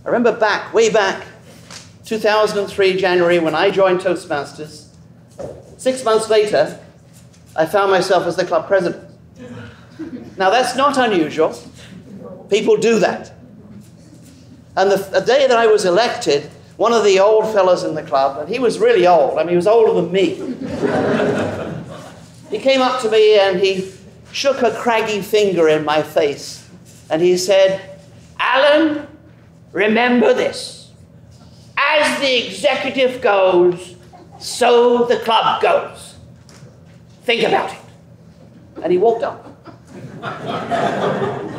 I remember way back, 2003, January, when I joined Toastmasters. 6 months later, I found myself as the club president. Now, that's not unusual. People do that. And the day that I was elected, one of the old fellows in the club, and he was really old, I mean, he was older than me. He came up to me and he shook a craggy finger in my face. And he said, "Alan, remember this. As the executive goes, so the club goes. Think about it." And he walked on.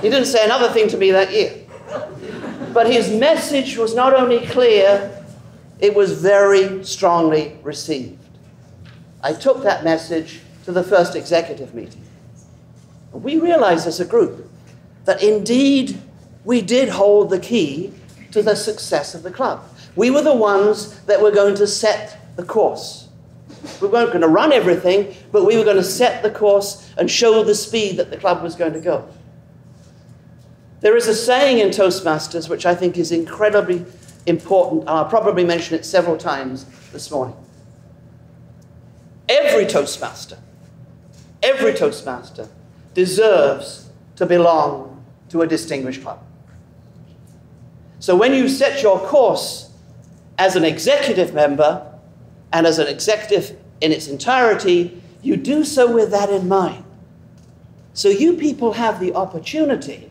He didn't say another thing to me that year. But his message was not only clear, it was very strongly received. I took that message to the first executive meeting. We realized as a group that indeed we did hold the key to the success of the club. We were the ones that were going to set the course. We weren't going to run everything, but we were going to set the course and show the speed that the club was going to go. There is a saying in Toastmasters which I think is incredibly important, and I'll probably mention it several times this morning. Every Toastmaster deserves to belong to a distinguished club. So when you set your course as an executive member and as an executive in its entirety, you do so with that in mind. So you people have the opportunity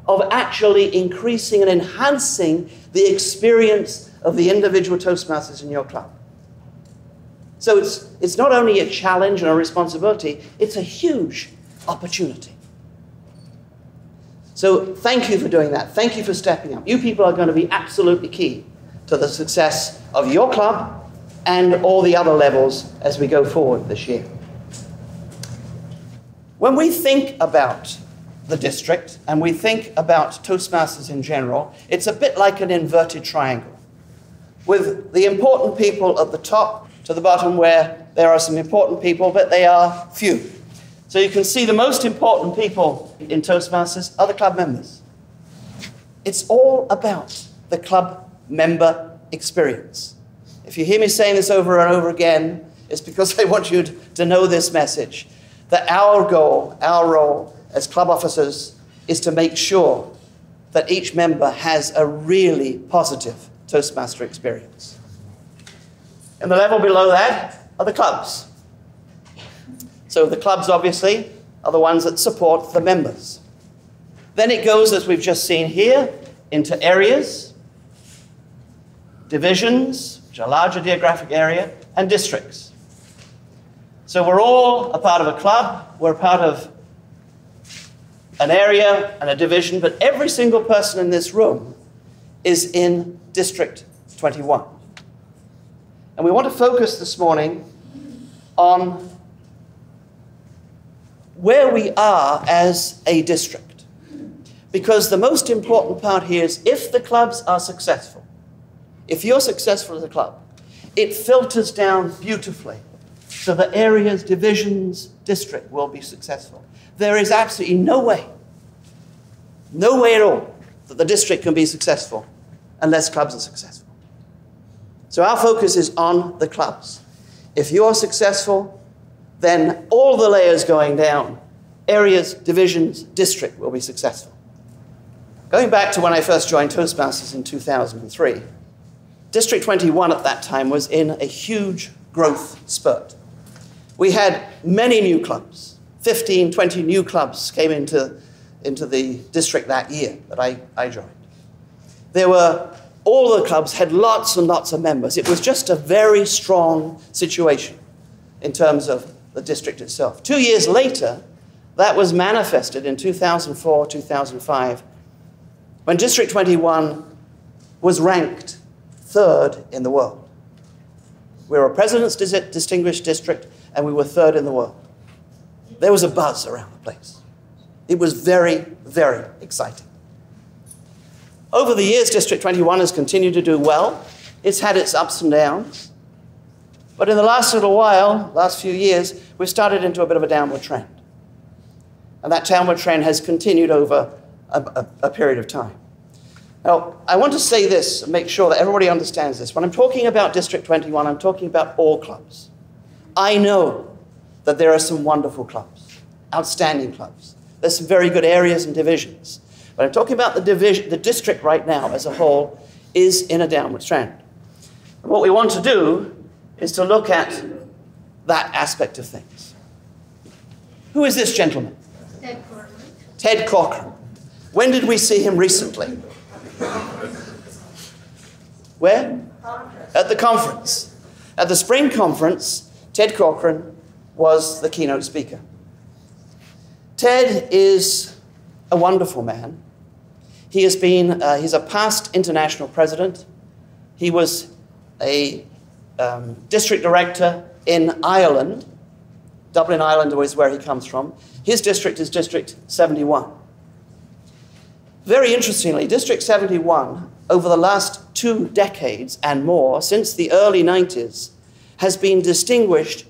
of actually increasing and enhancing the experience of the individual Toastmasters in your club. So it's not only a challenge and a responsibility, it's a huge opportunity. So thank you for doing that. Thank you for stepping up. You people are going to be absolutely key to the success of your club and all the other levels as we go forward this year. When we think about the district and we think about Toastmasters in general, it's a bit like an inverted triangle, with the important people at the top to the bottom, where there are some important people, but they are few. So you can see the most important people in Toastmasters are the club members. It's all about the club member experience. If you hear me saying this over and over again, it's because I want you to know this message, that our goal, our role as club officers is to make sure that each member has a really positive Toastmaster experience. And the level below that are the clubs. So the clubs, obviously, are the ones that support the members. Then it goes, as we've just seen here, into areas, divisions, which are a larger geographic area, and districts. So we're all a part of a club, we're a part of an area and a division, but every single person in this room is in District 21. And we want to focus this morning on where we are as a district. Because the most important part here is if the clubs are successful, if you're successful as a club, it filters down beautifully so that areas, divisions, district will be successful. There is absolutely no way at all that the district can be successful unless clubs are successful. So our focus is on the clubs. If you're successful, then all the layers going down, areas, divisions, district, will be successful. Going back to when I first joined Toastmasters in 2003, District 21 at that time was in a huge growth spurt. We had many new clubs. 15, 20 new clubs came into the district that year that I joined. All the clubs had lots and lots of members. It was just a very strong situation in terms of the district itself. 2 years later, that was manifested in 2004, 2005, when District 21 was ranked 3rd in the world. We were a President's Distinguished District, and we were 3rd in the world. There was a buzz around the place. It was very, very exciting. Over the years, District 21 has continued to do well. It's had its ups and downs. But in the last little while, last few years, we've started into a bit of a downward trend. And that downward trend has continued over a period of time. Now, I want to say this and make sure that everybody understands this. When I'm talking about District 21, I'm talking about all clubs. I know that there are some wonderful clubs, outstanding clubs. There's some very good areas and divisions. But I'm talking about the district right now as a whole is in a downward trend. And what we want to do is to look at that aspect of things. Who is this gentleman? Ted Corcoran. Ted Corcoran. When did we see him recently? Where? At the conference. At the spring conference, Ted Corcoran was the keynote speaker. Ted is a wonderful man. He has been, he's a past international president. He was a district director in Ireland. Dublin, Ireland is where he comes from. His district is District 71. Very interestingly, District 71, over the last 2 decades and more, since the early 90s, has been distinguished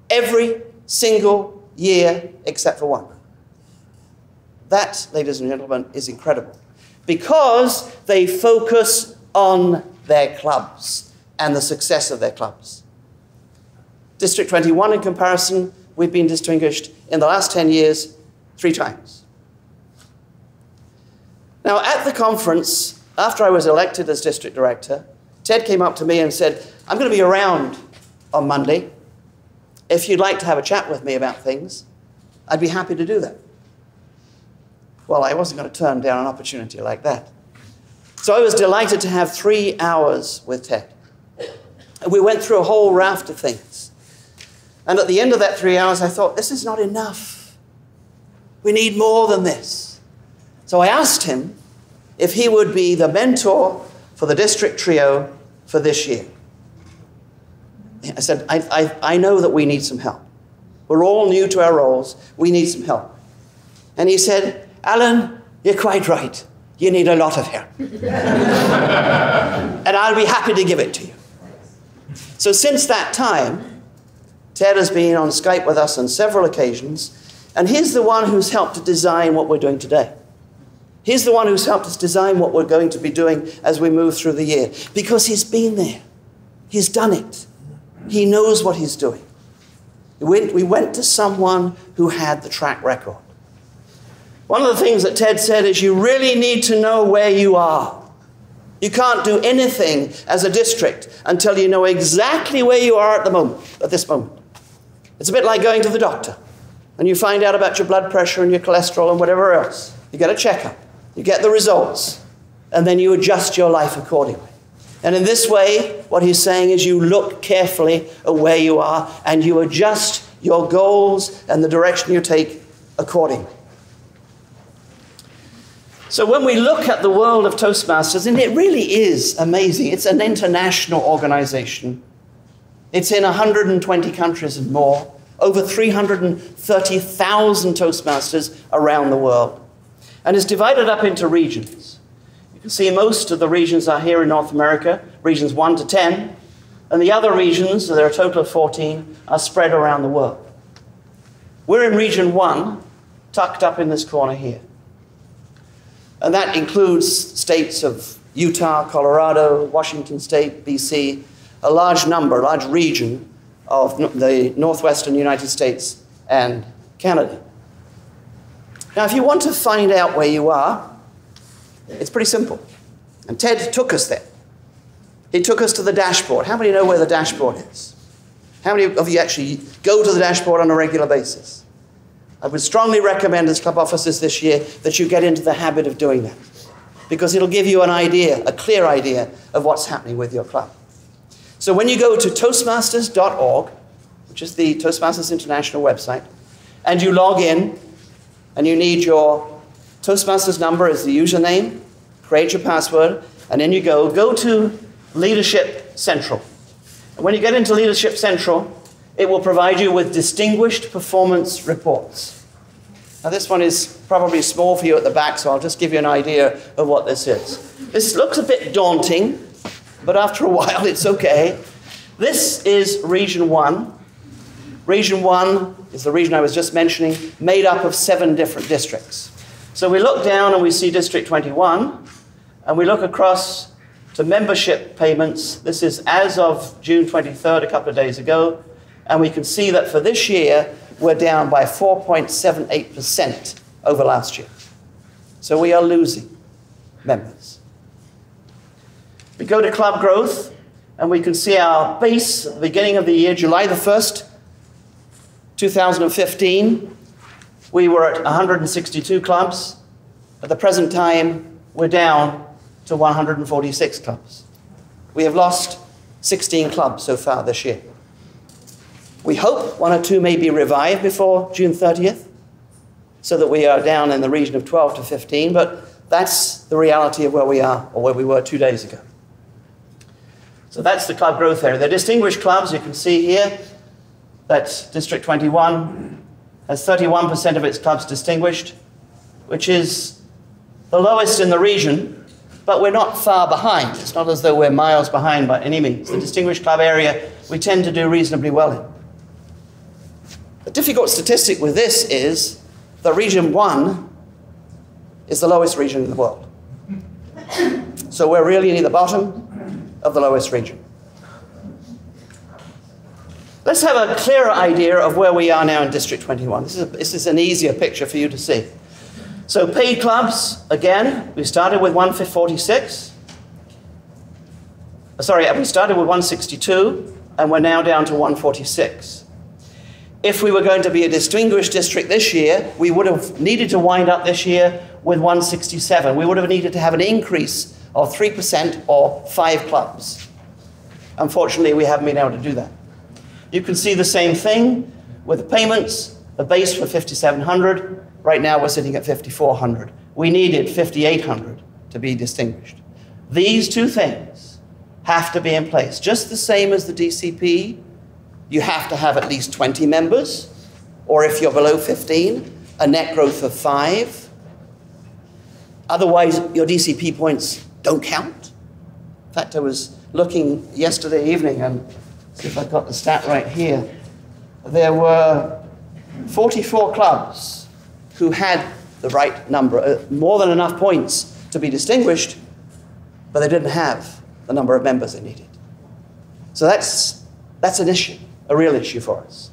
every single year except for one. That, ladies and gentlemen, is incredible, because they focus on their clubs and the success of their clubs. District 21, in comparison, we've been distinguished in the last 10 years 3 times. Now, at the conference, after I was elected as district director, Ted came up to me and said, I'm going to be around on Monday. If you'd like to have a chat with me about things, I'd be happy to do that. Well, I wasn't going to turn down an opportunity like that. So I was delighted to have 3 hours with Ted. And we went through a whole raft of things. And at the end of that 3 hours, I thought, this is not enough. We need more than this. So I asked him if he would be the mentor for the district trio for this year. I said, I know that we need some help. We're all new to our roles. We need some help. And he said, Alan, you're quite right. You need a lot of help. And I'll be happy to give it to you. So since that time, Ted has been on Skype with us on several occasions, and he's the one who's helped to design what we're doing today. He's the one who's helped us design what we're going to be doing as we move through the year, because he's been there. He's done it. He knows what he's doing. We went to someone who had the track record. One of the things that Ted said is you really need to know where you are. You can't do anything as a district until you know exactly where you are at this moment. It's a bit like going to the doctor and you find out about your blood pressure and your cholesterol and whatever else. You get a checkup, you get the results, and then you adjust your life accordingly. And in this way, what he's saying is you look carefully at where you are and you adjust your goals and the direction you take accordingly. So when we look at the world of Toastmasters, and it really is amazing, it's an international organization. It's in 120 countries and more, over 330,000 Toastmasters around the world, and it's divided up into regions. You can see most of the regions are here in North America, regions 1 to 10, and the other regions, there are a total of 14, are spread around the world. We're in region 1, tucked up in this corner here. And that includes states of Utah, Colorado, Washington State, BC, a large region of the northwestern United States and Canada. Now, if you want to find out where you are, it's pretty simple. And Ted took us there. He took us to the dashboard. How many know where the dashboard is? How many of you actually go to the dashboard on a regular basis? I would strongly recommend as club officers this year that you get into the habit of doing that, because it'll give you an idea, a clear idea of what's happening with your club. So when you go to toastmasters.org, which is the Toastmasters International website, and you log in, and you need your Toastmasters number as the username, create your password, and then you go to Leadership Central. And when you get into Leadership Central, it will provide you with distinguished performance reports. Now this one is probably small for you at the back, so I'll just give you an idea of what this is. This looks a bit daunting, but after a while it's okay. This is Region 1. Region 1 is the region I was just mentioning, made up of 7 different districts. So we look down and we see District 21, and we look across to membership payments, this is as of June 23rd, a couple of days ago, and we can see that for this year, we're down by 4.78% over last year. So we are losing members. We go to club growth, and we can see our base at the beginning of the year, July the 1st, 2015, we were at 162 clubs. At the present time, we're down to 146 clubs. We have lost 16 clubs so far this year. We hope one or two may be revived before June 30th, so that we are down in the region of 12 to 15, but that's the reality of where we are, or where we were 2 days ago. So that's the club growth area. The distinguished clubs, you can see here, that District 21 has 31% of its clubs distinguished, which is the lowest in the region, but we're not far behind. It's not as though we're miles behind by any means. The distinguished club area, we tend to do reasonably well in. The difficult statistic with this is that Region 1 is the lowest region in the world. So we're really near the bottom of the lowest region. Let's have a clearer idea of where we are now in District 21. This is an easier picture for you to see. So paid clubs, again, we started with 146. Sorry, we started with 162, and we're now down to 146. If we were going to be a distinguished district this year, we would have needed to wind up this year with 167. We would have needed to have an increase of 3% or 5 clubs. Unfortunately, we haven't been able to do that. You can see the same thing with the payments. The base for 5,700. Right now, we're sitting at 5,400. We needed 5,800 to be distinguished. These two things have to be in place. Just the same as the DCP, you have to have at least 20 members, or if you're below 15, a net growth of 5. Otherwise, your DCP points don't count. In fact, I was looking yesterday evening, and see if I've got the stat right here. There were 44 clubs who had the right number, more than enough points to be distinguished, but they didn't have the number of members they needed. So that's an issue, a real issue for us.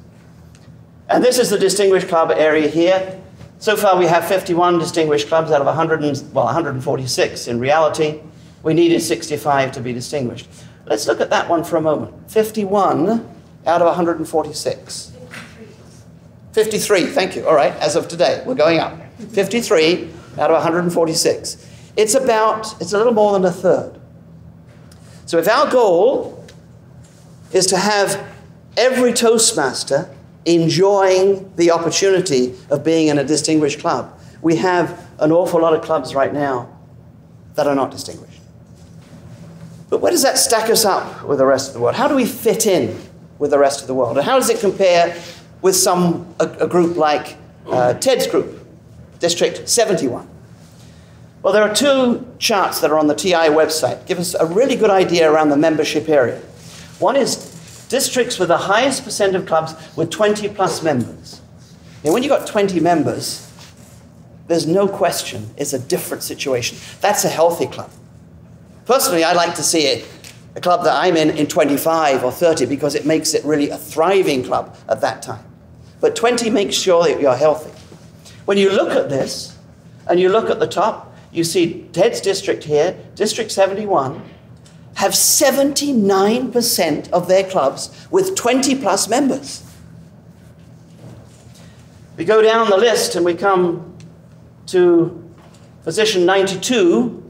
And this is the distinguished club area here. So far we have 51 distinguished clubs out of 146 in reality. We needed 65 to be distinguished. Let's look at that one for a moment. 51 out of 146. 53, thank you. All right, as of today, we're going up. 53 out of 146. It's a little more than a third. So if our goal is to have every Toastmaster enjoying the opportunity of being in a distinguished club, we have an awful lot of clubs right now that are not distinguished. But where does that stack us up with the rest of the world? How do we fit in with the rest of the world? And how does it compare with a group like Ted's group, District 71? Well, there are 2 charts that are on the TI website. Give us a really good idea around the membership area. One is districts with the highest percent of clubs with 20 plus members. And when you've got 20 members, there's no question it's a different situation. That's a healthy club. Personally, I like to see a club that I'm in 25 or 30 because it makes it really a thriving club at that time. But 20 makes sure that you're healthy. When you look at this, and you look at the top, you see Ted's district here, District 71, have 79% of their clubs with 20 plus members. We go down the list and we come to position 92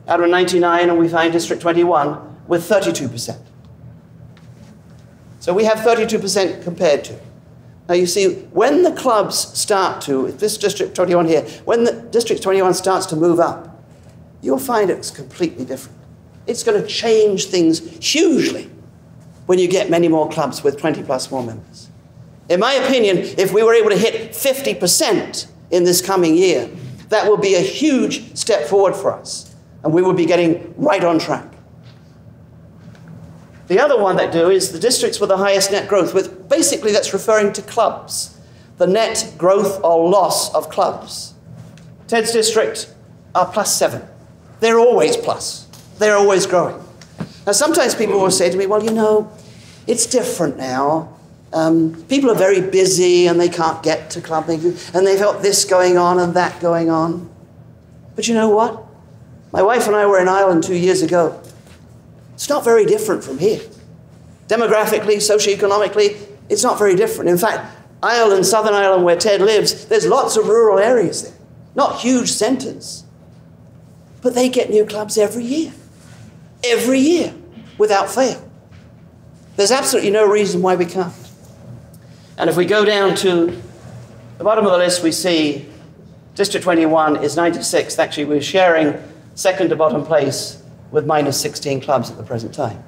out of 99, and we find District 21 with 32%. So we have 32% compared to. Now you see, when the clubs start to, this District 21 here, when the District 21 starts to move up, you'll find it's completely different. It's going to change things hugely when you get many more clubs with 20 plus more members. In my opinion, if we were able to hit 50% in this coming year, that will be a huge step forward for us, and we will be getting right on track. The other one that do is the districts with the highest net growth, with basically that's referring to clubs, the net growth or loss of clubs. Ted's district are +7. They're always plus. They're always growing. Now, sometimes people will say to me, well, you know, it's different now. People are very busy and they can't get to club meetings, and they've got this going on and that going on. But you know what? My wife and I were in Ireland 2 years ago. It's not very different from here. Demographically, socioeconomically, it's not very different. In fact, Ireland, Southern Ireland, where Ted lives, there's lots of rural areas there. Not huge centres. But they get new clubs every year. Every year, without fail. There's absolutely no reason why we can't. And if we go down to the bottom of the list, we see District 21 is 96th. Actually, we're sharing second to bottom place with minus 16 clubs at the present time.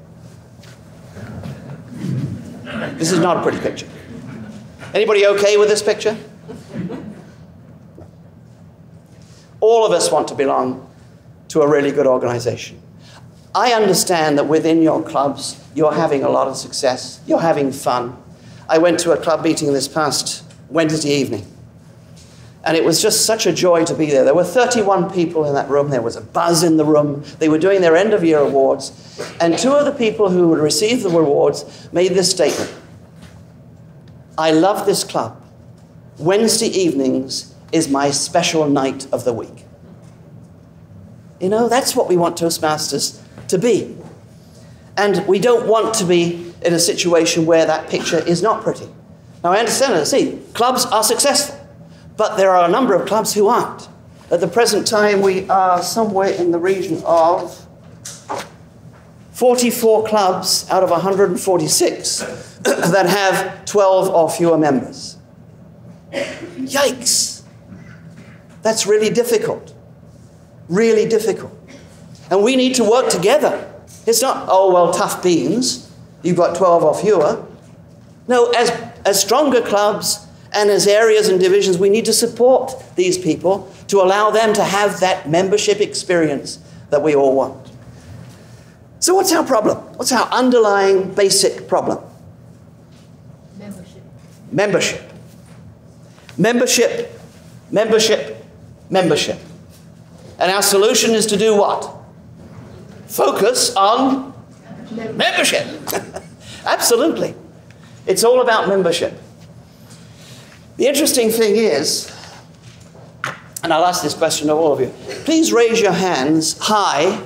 This is not a pretty picture. Anybody okay with this picture? All of us want to belong to a really good organization. I understand that within your clubs, you're having a lot of success. You're having fun. I went to a club meeting this past Wednesday evening, and it was just such a joy to be there. There were 31 people in that room. There was a buzz in the room. They were doing their end-of-year awards, and two of the people who would receive the awards made this statement. I love this club. Wednesday evenings is my special night of the week. You know, that's what we want Toastmasters to be. And we don't want to be in a situation where that picture is not pretty. Now, I understand it. See, clubs are successful, but there are a number of clubs who aren't. At the present time, we are somewhere in the region of 44 clubs out of 146 that have 12 or fewer members. Yikes. That's really difficult. Really difficult. And we need to work together. It's not, oh, well, tough beans. You've got 12 or fewer. No, as stronger clubs and as areas and divisions, we need to support these people to allow them to have that membership experience that we all want. So what's our problem? What's our underlying basic problem? Membership. Membership. Membership, membership, membership. And our solution is to do what? Focus on membership. Absolutely. It's all about membership. The interesting thing is, and I'll ask this question of all of you, please raise your hands high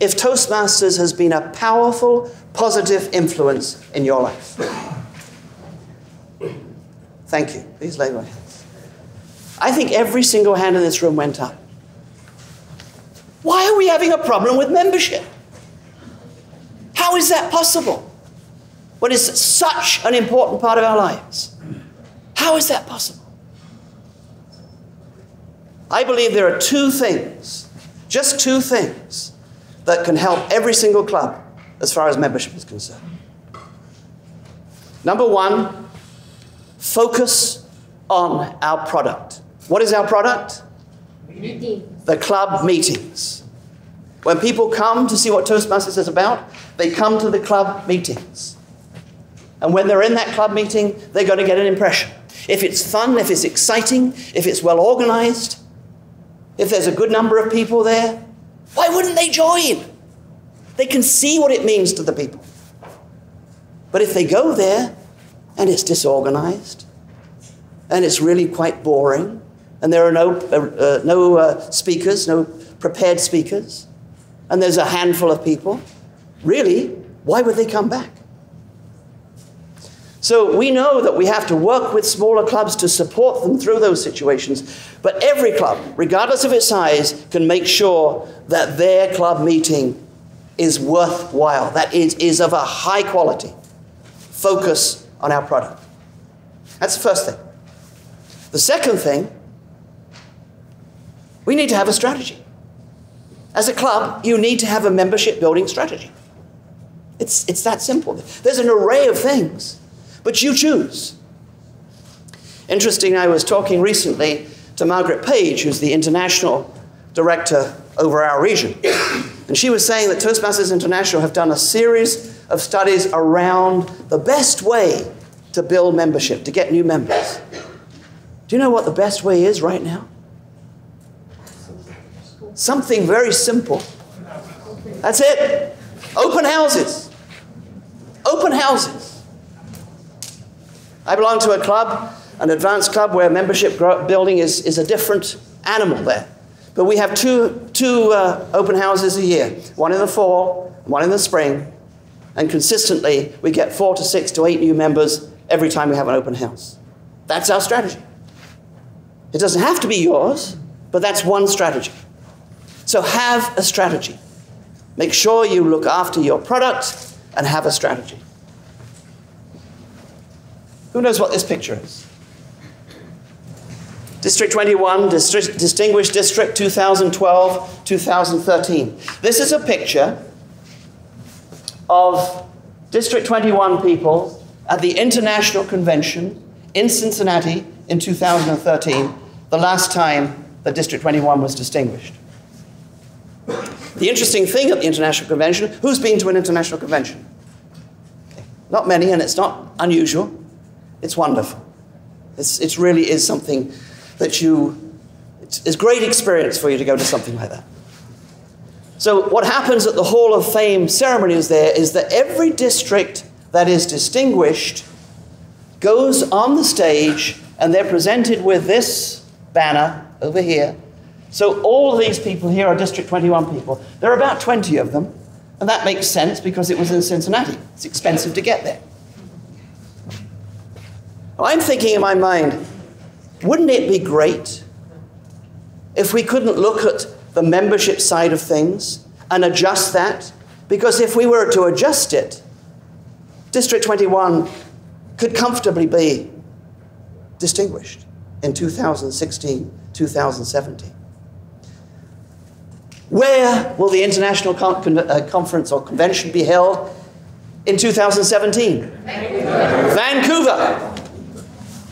if Toastmasters has been a powerful, positive influence in your life. Thank you. Please lay your hands. I think every single hand in this room went up. Why are we having a problem with membership? How is that possible? When it's such an important part of our lives. How is that possible? I believe there are two things, just two things, that can help every single club as far as membership is concerned. Number one, focus on our product. What is our product? Meetings. The club meetings. When people come to see what Toastmasters is about, they come to the club meetings. And when they're in that club meeting, they're going to get an impression. If it's fun, if it's exciting, if it's well organized, if there's a good number of people there, why wouldn't they join? They can see what it means to the people. But if they go there and it's disorganized, and it's really quite boring, and there are no speakers, no prepared speakers, and there's a handful of people, really, why would they come back? So we know that we have to work with smaller clubs to support them through those situations, but every club, regardless of its size, can make sure that their club meeting is worthwhile, that it is of a high quality. Focus on our product. That's the first thing. The second thing, we need to have a strategy. As a club, you need to have a membership building strategy. It's that simple. There's an array of things, but you choose. Interesting, I was talking recently to Margaret Page, who's the international director over our region. And she was saying that Toastmasters International have done a series of studies around the best way to build membership, to get new members. Do you know what the best way is right now? something very simple. That's it. Open houses. Open houses. I belong to a club, an advanced club, where membership building is a different animal there. But we have two open houses a year, one in the fall, one in the spring, and consistently we get 4 to 6 to 8 new members every time we have an open house. That's our strategy. It doesn't have to be yours, but that's one strategy. So have a strategy. Make sure you look after your product and have a strategy. Who knows what this picture is? District 21, Distinguished District 2012-2013. This is a picture of District 21 people at the International Convention in Cincinnati in 2013, the last time that District 21 was distinguished. The interesting thing at the International Convention, who's been to an international convention? Okay. Not many, and it's not unusual. It's wonderful. It really is something that it's a great experience for you to go to something like that. So what happens at the Hall of Fame ceremonies there is that every district that is distinguished goes on the stage and they're presented with this banner over here. So all of these people here are District 21 people. There are about 20 of them, and that makes sense because it was in Cincinnati. It's expensive to get there. I'm thinking in my mind, wouldn't it be great if we couldn't look at the membership side of things and adjust that? Because if we were to adjust it, District 21 could comfortably be distinguished in 2016, 2017. Where will the International Conference or Convention be held in 2017? Vancouver.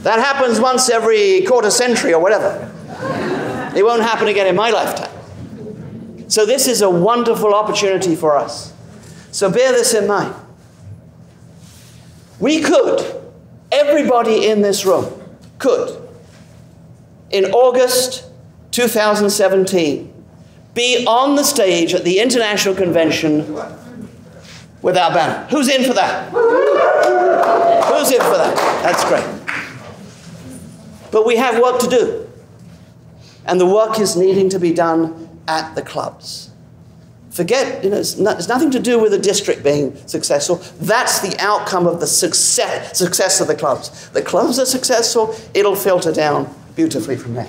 That happens once every quarter century or whatever. It won't happen again in my lifetime. So this is a wonderful opportunity for us. So bear this in mind. We could, everybody in this room could, in August 2017, be on the stage at the International Convention with our banner. Who's in for that? Who's in for that? That's great. But we have work to do. And the work is needing to be done at the clubs. Forget, it's nothing to do with the district being successful. That's the outcome of the success of the clubs. The clubs are successful, it'll filter down beautifully from there.